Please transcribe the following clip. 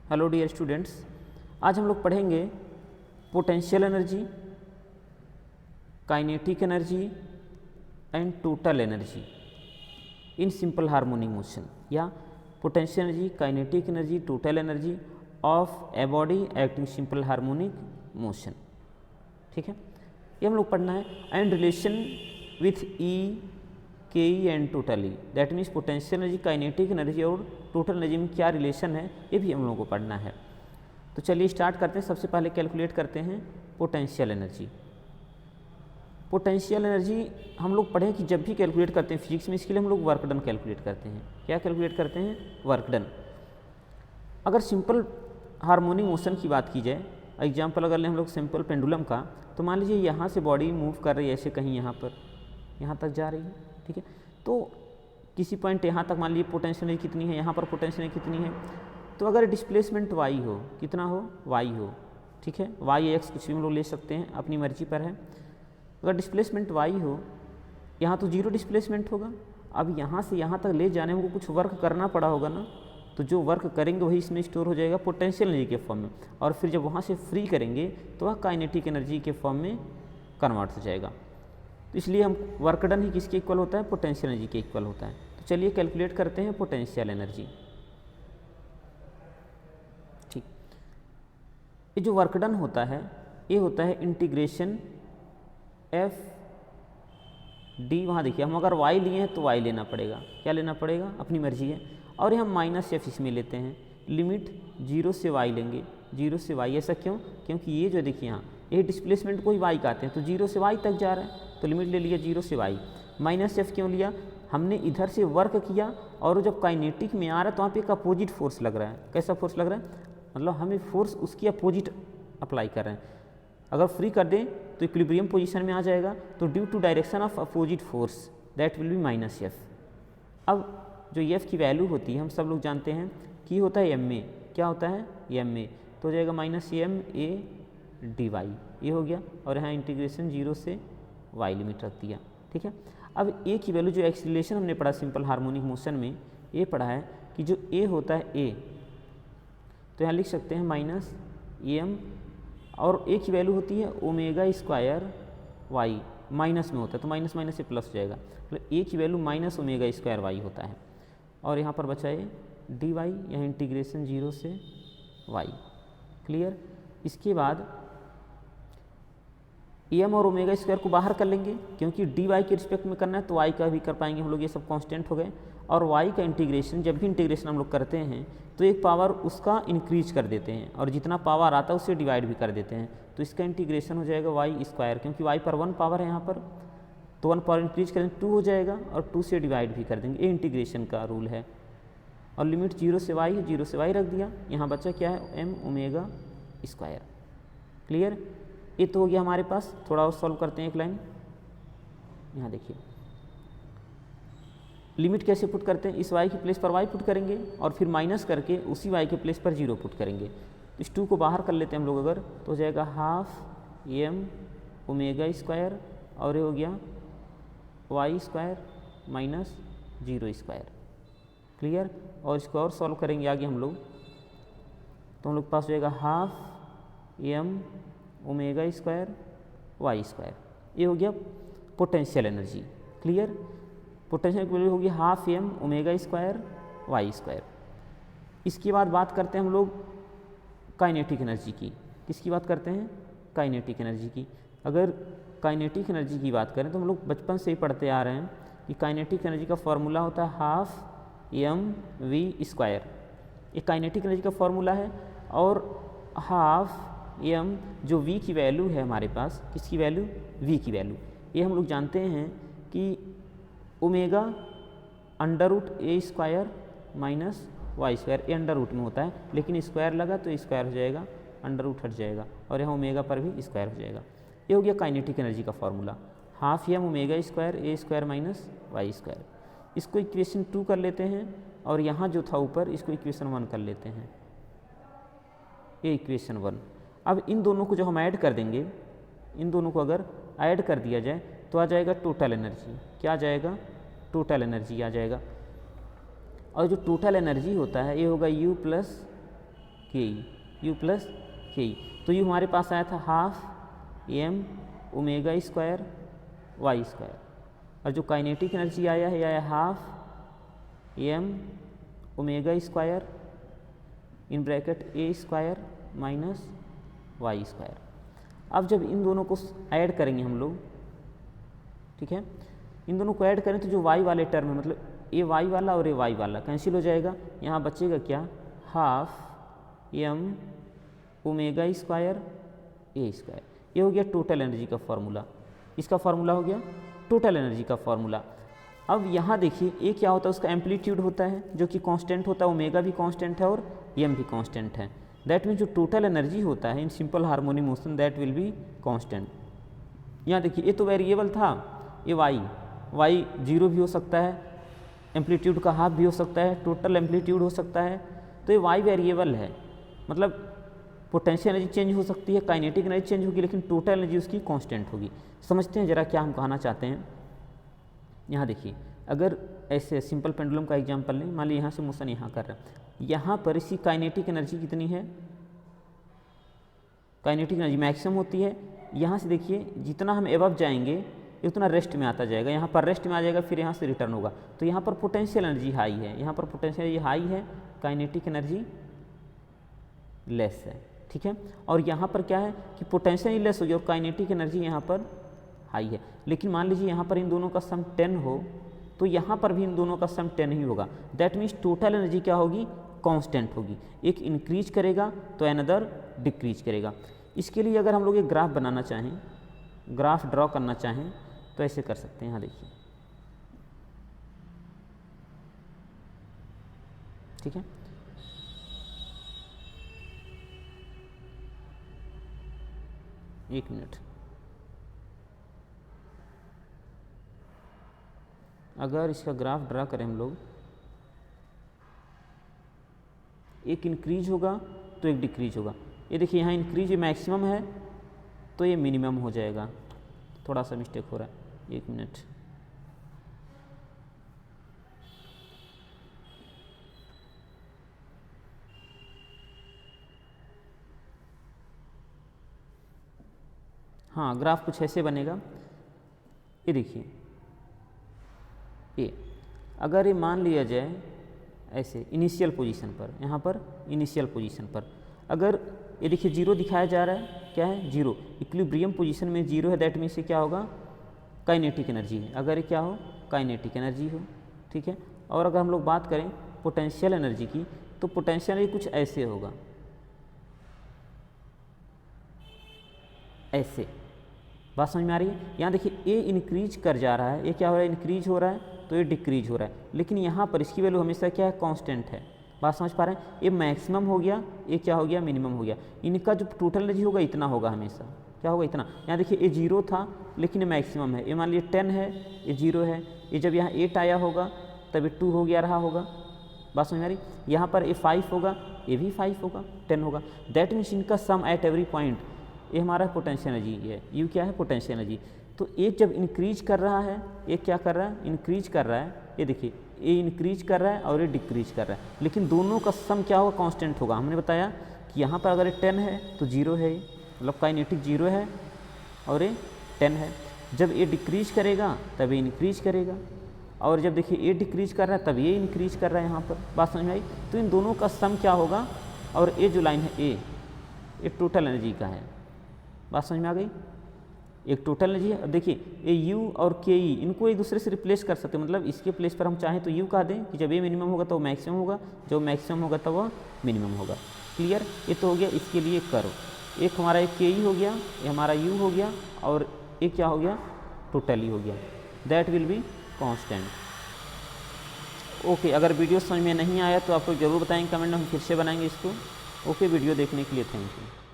Hello dear students, आज हम लोग पढ़ेंगे potential energy, kinetic energy and total energy in simple harmonic motion, या potential energy, kinetic energy, total energy of a body acting simple harmonic motion. ठीक है, ये हम लोग पढ़ना है। एंड रिलेशन विथ ई, के E and total E, that means potential energy, kinetic energy और टोटल एनर्जी में क्या रिलेशन है, ये भी हम लोगों को पढ़ना है। तो चलिए स्टार्ट करते हैं। सबसे पहले कैलकुलेट करते हैं पोटेंशियल एनर्जी। पोटेंशियल एनर्जी हम लोग पढ़ें कि जब भी कैलकुलेट करते हैं फिजिक्स में, इसके लिए हम लोग वर्क डन कैलकुलेट करते हैं। क्या कैलकुलेट करते हैं? Work done. अगर सिंपल हार्मोनिक मोशन की बात की जाए, एग्जाम्पल अगर लें हम लोग सिंपल पेंडुलम का, तो मान लीजिए यहाँ से बॉडी मूव कर रही है, ऐसे कहीं यहाँ पर, यहाँ तक जा रही है। ठीक है, तो किसी पॉइंट यहाँ तक मान लीजिए पोटेंशियल एनर्जी कितनी है, यहाँ पर पोटेंशियल एनर्जी कितनी है। तो अगर डिस्प्लेसमेंट वाई हो, कितना हो? वाई हो। ठीक है, वाई एक्स कुछ भी हम लोग ले सकते हैं, अपनी मर्जी पर है। अगर डिस्प्लेसमेंट वाई हो, यहाँ तो जीरो डिस्प्लेसमेंट होगा। अब यहाँ से यहाँ तक ले जाने में हमको कुछ वर्क करना पड़ा होगा ना, तो जो वर्क करेंगे वही इसमें स्टोर हो जाएगा पोटेंशियल एनर्जी के फॉर्म में, और फिर जब वहाँ से फ्री करेंगे तो वह काइनेटिक एनर्जी के फॉर्म में कन्वर्ट हो जाएगा। तो इसलिए हम वर्क डन ही किसके इक्वल होता है? पोटेंशियल एनर्जी के इक्वल होता है। तो चलिए कैलकुलेट करते हैं पोटेंशियल एनर्जी। ठीक, ये जो वर्क डन होता है ये होता है इंटीग्रेशन एफ डी। वहाँ देखिए, हम अगर वाई लिए हैं तो वाई लेना पड़ेगा। क्या लेना पड़ेगा? अपनी मर्जी है। और हम माइनस एफ इसमें लेते हैं, लिमिट जीरो से वाई लेंगे, जीरो से वाई। ऐसा क्यों? क्योंकि ये जो देखिए यहाँ ये डिस्प्लेसमेंट को ही वाई कहते हैं, तो जीरो से वाई तक जा रहा है, तो लिमिट ले लिया जीरो से वाई। माइनस एफ क्यों लिया? हमने इधर से वर्क किया और जब काइनेटिक में आ रहा है तो वहाँ पे एक अपोजिट फोर्स लग रहा है। कैसा फोर्स लग रहा है? मतलब हमें फोर्स उसकी अपोजिट अप्लाई कर रहे हैं। अगर फ्री कर दें तो इक्विलिब्रियम पोजीशन में आ जाएगा, तो due to direction of opposite force that will be minus f. अब जो एफ की वैल्यू होती है हम सब लोग जानते हैं कि होता है एम ए। क्या होता है? M a. तो हो जाएगा minus m a d y, ये हो गया। और यहाँ इंटीग्रेशन जीरो से वाई लिमिट रख दिया। ठीक है, अब ए की वैल्यू, जो एक्सीलरेशन हमने पढ़ा सिंपल हार्मोनिक मोशन में, ये पढ़ा है कि जो ए होता है ए, तो यहाँ लिख सकते हैं माइनस एम, और ए की वैल्यू होती है ओमेगा स्क्वायर वाई, माइनस में होता है तो माइनस माइनस से प्लस हो जाएगा, मतलब ए की value minus omega square y होता है। और यहाँ पर बचा है डी वाई, यहाँ इंटीग्रेशन जीरो से वाई। क्लियर? इसके बाद एम और ओमेगा स्क्वायर को बाहर कर लेंगे, क्योंकि डी वाई के रिस्पेक्ट में करना है तो वाई का भी कर पाएंगे हम लोग, ये सब कांस्टेंट हो गए। और वाई का इंटीग्रेशन, जब भी इंटीग्रेशन हम लोग करते हैं तो एक पावर उसका इंक्रीज कर देते हैं, और जितना पावर आता है उससे डिवाइड भी कर देते हैं। तो इसका इंटीग्रेशन हो जाएगा वाई स्क्वायर, क्योंकि वाई पर वन पावर है यहाँ पर, तो वन पावर इंक्रीज करेंगे टू हो जाएगा, और टू से डिवाइड भी कर देंगे। ये इंटीग्रेशन का रूल है। और लिमिट जीरो से वाई है, जीरो से वाई रख दिया। यहाँ बचा क्या है? M omega square. क्लियर? ये तो हो गया हमारे पास। थोड़ा और सॉल्व करते हैं एक लाइन। यहाँ देखिए लिमिट कैसे पुट करते हैं, इस y के प्लेस पर y पुट करेंगे और फिर माइनस करके उसी y के प्लेस पर जीरो पुट करेंगे। तो इस टू को बाहर कर लेते हैं हम लोग अगर, तो हो जाएगा हाफ एम ओमेगा स्क्वायर, और ये हो गया y square minus zero square. Clear? और इसको और सॉल्व करेंगे आगे हम लोग, तो हम लोग के पास हो जाएगा half M omega square y square. ये हो गया पोटेंशियल एनर्जी। क्लियर? पोटेंशियल की वैल्यू होगी half M omega square y square. इसके बाद बात करते हैं हम लोग काइनेटिक एनर्जी की। किसकी बात करते हैं? काइनेटिक एनर्जी की। अगर काइनेटिक एनर्जी की बात करें तो हम लोग बचपन से ही पढ़ते आ रहे हैं कि काइनेटिक एनर्जी का फॉर्मूला होता है हाफ एम वी स्क्वायर। ये काइनेटिक एनर्जी का फॉर्मूला है। और हाफ एम, जो वी की वैल्यू है हमारे पास, किसकी वैल्यू? वी की वैल्यू। ये हम लोग जानते हैं कि omega under root A square minus Y square, A under root में होता है, लेकिन स्क्वायर लगा तो स्क्वायर हो जाएगा, अंडर रूट हट जाएगा, और यहाँ ओमेगा पर भी स्क्वायर हो जाएगा। ये हो गया काइनेटिक एनर्जी का formula, half M omega square A square minus Y square. इसको इक्वेशन 2 कर लेते हैं, और यहाँ जो था ऊपर इसको इक्वेशन 1 कर लेते हैं, ये इक्वेशन 1। अब इन दोनों को जो हम ऐड कर देंगे, इन दोनों को अगर ऐड कर दिया जाए तो आ जाएगा टोटल एनर्जी। क्या आ जाएगा? टोटल एनर्जी आ जाएगा। और जो टोटल एनर्जी होता है ये होगा U प्लस के ई, यू प्लस के ई। तो यू हमारे पास आया था half M omega square y square, और जो काइनेटिक एनर्जी आया है आया half M omega square in bracket a square minus Y square. अब जब इन दोनों को ऐड करेंगे हम लोग, ठीक है, इन दोनों को ऐड करें तो जो वाई वाले टर्म है, मतलब ए वाई वाला और ए वाई वाला कैंसिल हो जाएगा। यहाँ बचेगा क्या, half M omega square A square. ये हो गया टोटल एनर्जी का फॉर्मूला, इसका फॉर्मूला हो गया टोटल एनर्जी का फॉर्मूला। अब यहाँ देखिए ए क्या होता है, उसका एम्पलीट्यूड होता है जो कि कांस्टेंट होता है, ओमेगा भी कांस्टेंट है और एम भी कांस्टेंट है। दैट मीन्स जो टोटल एनर्जी होता है इन simple harmonic motion that will be constant. यहाँ देखिए ये तो वेरिएबल था, ये वाई जीरो भी हो सकता है, एम्पलीट्यूड का हाफ भी हो सकता है, टोटल एम्पलीट्यूड हो सकता है, तो ये वाई वेरिएबल है, मतलब पोटेंशियल एनर्जी चेंज हो सकती है, काइनेटिक एनर्जी चेंज होगी, लेकिन टोटल एनर्जी उसकी कांस्टेंट होगी। समझते हैं जरा क्या हम कहना चाहते हैं। यहाँ देखिए, अगर ऐसे सिंपल पेंडुलम का एग्जांपल लें, मान लीजिए यहाँ से मोशन यहाँ कर रहा है, यहाँ पर इसकी काइनेटिक एनर्जी कितनी है, काइनेटिक एनर्जी मैक्सिमम होती है। यहाँ से देखिए जितना हम एबव जाएंगे उतना रेस्ट में आता जाएगा, यहाँ पर रेस्ट में आ जाएगा, फिर यहाँ से रिटर्न होगा। तो यहाँ पर पोटेंशियल एनर्जी हाई है, यहाँ पर पोटेंशियल एनर्जी हाई है, काइनेटिक एनर्जी लेस है, ठीक है। और यहाँ पर क्या है कि पोटेंशियल एनर्जी लेस होगी और काइनेटिक एनर्जी यहाँ पर हाई है। लेकिन मान लीजिए यहाँ पर इन दोनों का सम 10 हो, तो यहाँ पर भी इन दोनों का सम 10 ही होगा। दैट मीन्स टोटल एनर्जी क्या होगी, कांस्टेंट होगी, एक इंक्रीज करेगा तो अनदर डिक्रीज करेगा। इसके लिए अगर हम लोग एक ग्राफ बनाना चाहें, ग्राफ ड्रॉ करना चाहें तो ऐसे कर सकते हैं। यहाँ देखिए, ठीक है, एक मिनट, अगर इसका ग्राफ ड्रा करें हम लोग, एक इंक्रीज होगा तो एक डिक्रीज होगा। ये देखिए यहाँ इंक्रीज मैक्सिमम है तो ये मिनिमम हो जाएगा, थोड़ा सा मिस्टेक हो रहा है, एक मिनट। हाँ, ग्राफ कुछ ऐसे बनेगा। ये देखिए, ये अगर ये मान लिया जाए ऐसे इनिशियल पोजीशन पर, यहाँ पर इनिशियल पोजीशन पर अगर ये देखिए जीरो दिखाया जा रहा है, क्या है, जीरो, इक्विलिब्रियम पोजीशन में जीरो है, दैट मीन्स से क्या होगा, काइनेटिक एनर्जी है। अगर ये क्या हो, काइनेटिक एनर्जी हो, ठीक है। और अगर हम लोग बात करें पोटेंशियल एनर्जी की, तो पोटेंशियल एनर्जी कुछ ऐसे होगा, ऐसे। बात समझ में आ रही है। यहाँ देखिए ए इंक्रीज कर जा रहा है, ये क्या हो रहा है, इंक्रीज हो रहा है, तो ये डिक्रीज हो रहा है, लेकिन यहाँ पर इसकी वैल्यू हमेशा क्या है, कांस्टेंट है। बात समझ पा रहे हैं। ये मैक्सिमम हो गया, ये क्या हो गया, मिनिमम हो गया। इनका जो टोटल एनर्जी होगा इतना होगा, हमेशा क्या होगा, इतना। यहाँ देखिए ये जीरो था लेकिन ये मैक्सिमम है, ये मान लीजिए 10 है, ये जीरो है, ये जब यहाँ 8 आया होगा तब ये 2 हो गया रहा होगा। बात समझ में आ रही। यहाँ पर ये 5 होगा, ये भी 5 होगा, 10 होगा। दैट मीन्स इनका सम एट एवरी पॉइंट, ये हमारा पोटेंशियल एनर्जी है, यू क्या है, पोटेंशियल एनर्जी। तो एक जब इंक्रीज कर रहा है, एक क्या कर रहा है, इंक्रीज कर रहा है, ये देखिए ये इंक्रीज कर रहा है और ये डिक्रीज कर रहा है, लेकिन दोनों का सम क्या होगा, कांस्टेंट होगा। हमने बताया कि यहाँ पर अगर ये 10 है तो जीरो है, मतलब काइनेटिक जीरो है, और ये 10 है। जब ये डिक्रीज करेगा तब ये इंक्रीज करेगा, और जब देखिए ये डिक्रीज कर रहा है तब ये इंक्रीज कर रहा है यहाँ पर। बात समझ में आई। तो इन दोनों का सम क्या होगा, और ये जो लाइन है ये टोटल एनर्जी का है। बात समझ में आ गई। एक टोटल एनर्जी है। अब देखिए ये यू और के ई, इनको एक दूसरे से रिप्लेस कर सकते हैं, मतलब इसके प्लेस पर हम चाहें तो यू कह दें कि जब ये मिनिमम होगा तो वो मैक्सिमम होगा, जब मैक्सिमम होगा तब वह मिनिमम होगा। क्लियर। ये तो हो गया इसके लिए कर्व। एक हमारा एक के ई हो गया, ये हमारा यू हो गया, और एक क्या हो गया, टोटल ई हो गया, that will be constant. Okay, अगर वीडियो समझ में नहीं आया तो आप लोग जरूर बताएंगे कमेंट में, हम फिर से बनाएंगे इसको। ओके, वीडियो देखने के लिए थैंक यू।